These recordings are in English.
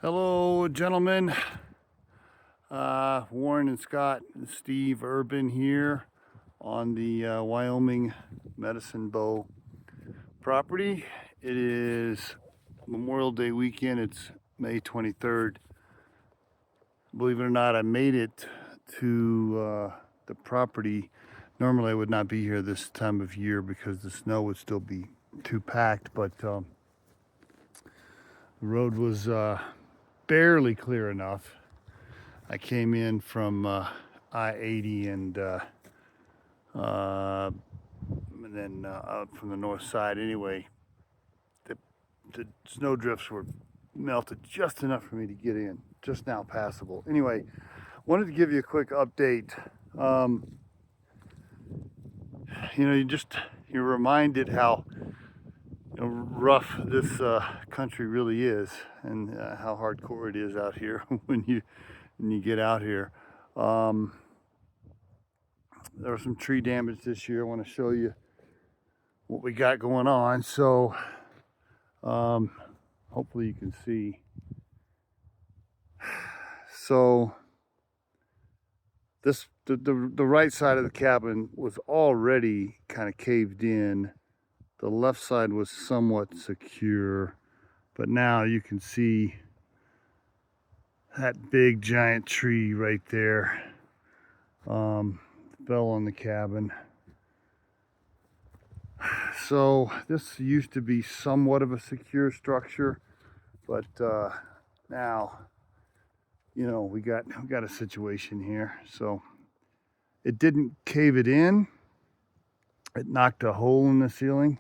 Hello, gentlemen. Warren and Scott and Steve Urban here on the Wyoming Medicine Bow property. It is Memorial Day weekend. It's May 23rd. Believe it or not, I made it to the property. Normally, I would not be here this time of year because the snow would still be too packed, but the road was barely clear enough. I came in from I-80 and then out from the north side. Anyway, the snow drifts were melted just enough for me to get in, just now passable. Anyway, wanted to give you a quick update. You're reminded how rough this country really is, and how hardcore it is out here when you get out here. There was some tree damage this year. I want to show you what we got going on. So hopefully you can see. So the right side of the cabin was already kind of caved in. The left side was somewhat secure, but now you can see that big giant tree right there fell on the cabin. So this used to be somewhat of a secure structure, but now we got a situation here. So it didn't cave it in. It knocked a hole in the ceiling,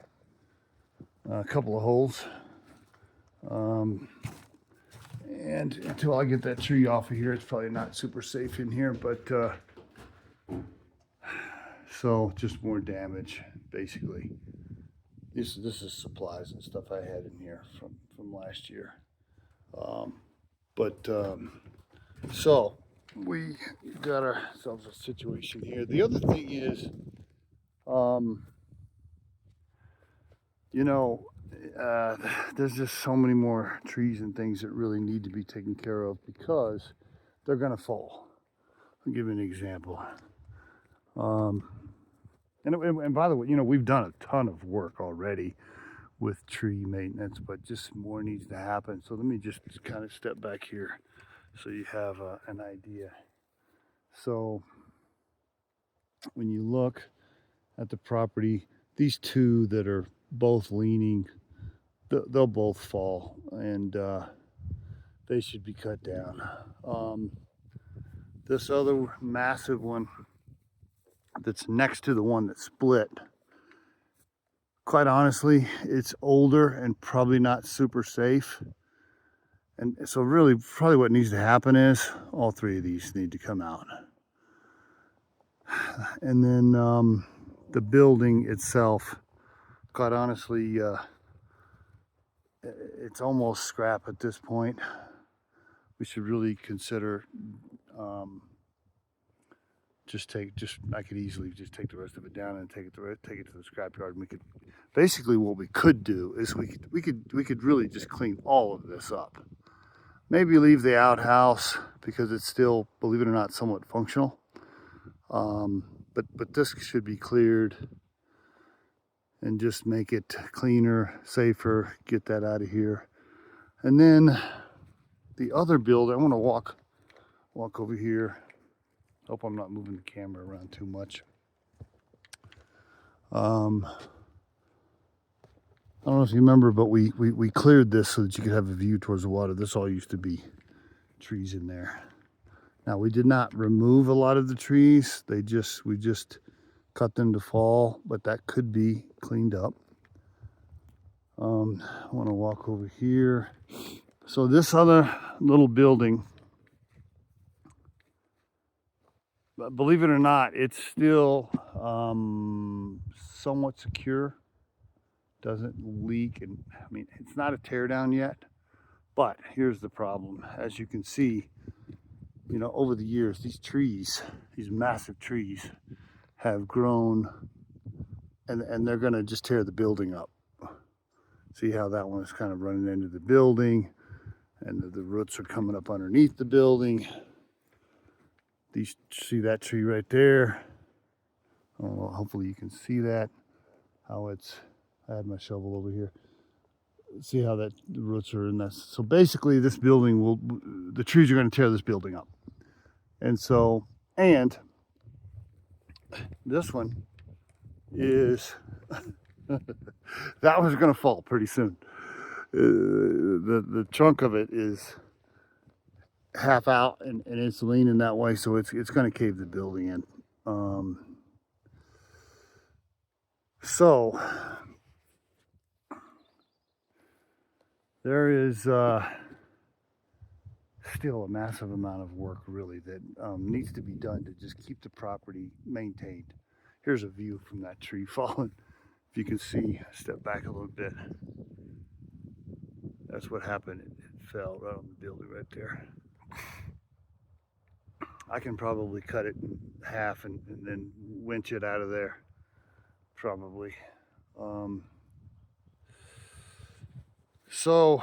a couple of holes. And until I get that tree off of here, it's probably not super safe in here, but so just more damage, basically. This is supplies and stuff I had in here from last year. So we got ourselves a situation here. The other thing is, there's just so many more trees and things that really need to be taken care of because they're gonna fall. I'll give you an example. And by the way, we've done a ton of work already with tree maintenance, but just more needs to happen. So let me just kind of step back here so you have an idea. So when you look at the property, these two that are both leaning, they'll both fall, and they should be cut down. This other massive one that's next to the one that split, quite honestly, it's older and probably not super safe. And so really probably what needs to happen is all three of these need to come out. And then the building itself, quite honestly, it's almost scrap at this point. We should really consider I could easily just take the rest of it down and take it to the scrapyard. And we could basically, what we could do is we could really just clean all of this up. Maybe leave the outhouse because it's still, believe it or not, somewhat functional. But this should be cleared and just make it cleaner, safer, get that out of here. And then the other building, I want to walk over here. Hope I'm not moving the camera around too much. I don't know if you remember, but we cleared this so that you could have a view towards the water. This all used to be trees in there. Now we did not remove a lot of the trees. We just cut them to fall, but that could be cleaned up. I want to walk over here. So this other little building, believe it or not, it's still somewhat secure. Doesn't leak, and I mean, it's not a tear down yet. But here's the problem. As you can see, over the years, these massive trees, have grown, and they're going to just tear the building up. See how that one is kind of running into the building, and the roots are coming up underneath the building. These, see that tree right there? Oh, well, hopefully you can see that, how it's, I had my shovel over here. See how that the roots are in this. So basically this building will, the trees are going to tear this building up. And so, and this one is, that one's going to fall pretty soon. The trunk of it is half out and it's leaning that way, so it's going to cave the building in. So there is still a massive amount of work really that needs to be done to just keep the property maintained. Here's a view from that tree falling. If you can see, step back a little bit. That's what happened. It fell right on the building right there. I can probably cut it in half and then winch it out of there. Probably. Still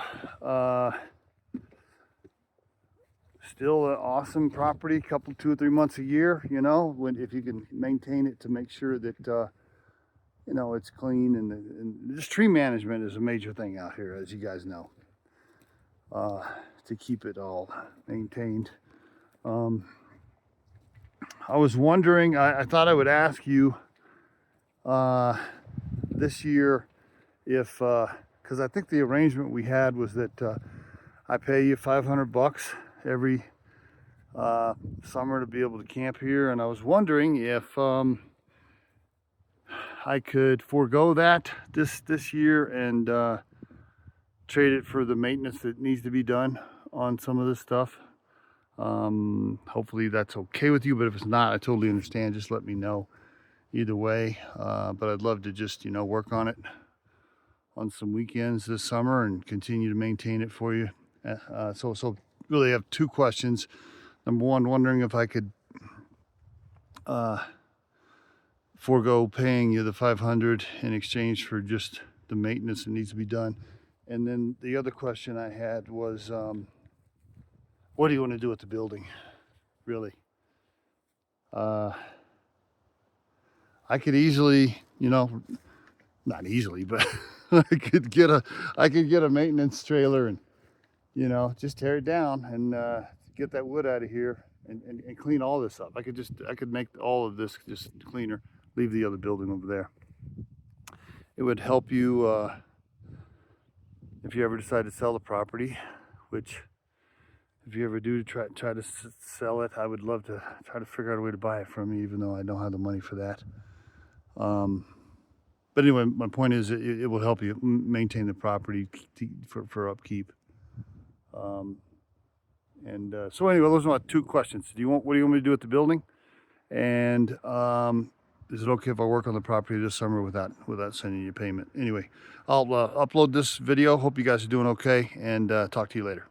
an awesome property, couple, 2 or 3 months a year, you know, if you can maintain it to make sure that, you know, it's clean, and just tree management is a major thing out here, as you guys know, to keep it all maintained. I was wondering, I thought I would ask you this year if, because I think the arrangement we had was that I pay you $500 every summer to be able to camp here, and I was wondering if I could forego that this year and trade it for the maintenance that needs to be done on some of this stuff. Hopefully that's okay with you, but if it's not, I totally understand. Just let me know either way. But I'd love to just, you know, work on it on some weekends this summer and continue to maintain it for you. So really I have 2 questions. Number one, wondering if I could forego paying you the $500 in exchange for just the maintenance that needs to be done. And then the other question I had was, what do you want to do with the building, really? I could easily, you know, not easily, but I could get a maintenance trailer and, you know, just tear it down and get that wood out of here and clean all this up. I could make all of this just cleaner, leave the other building over there. It would help you if you ever decide to sell the property, which if you ever do try to sell it, I would love to try to figure out a way to buy it from you, even though I don't have the money for that. But anyway, my point is it will help you maintain the property for upkeep. So anyway, those are my 2 questions. What do you want me to do with the building? And is it okay if I work on the property this summer without sending you payment? Anyway, I'll upload this video. Hope you guys are doing okay, and talk to you later.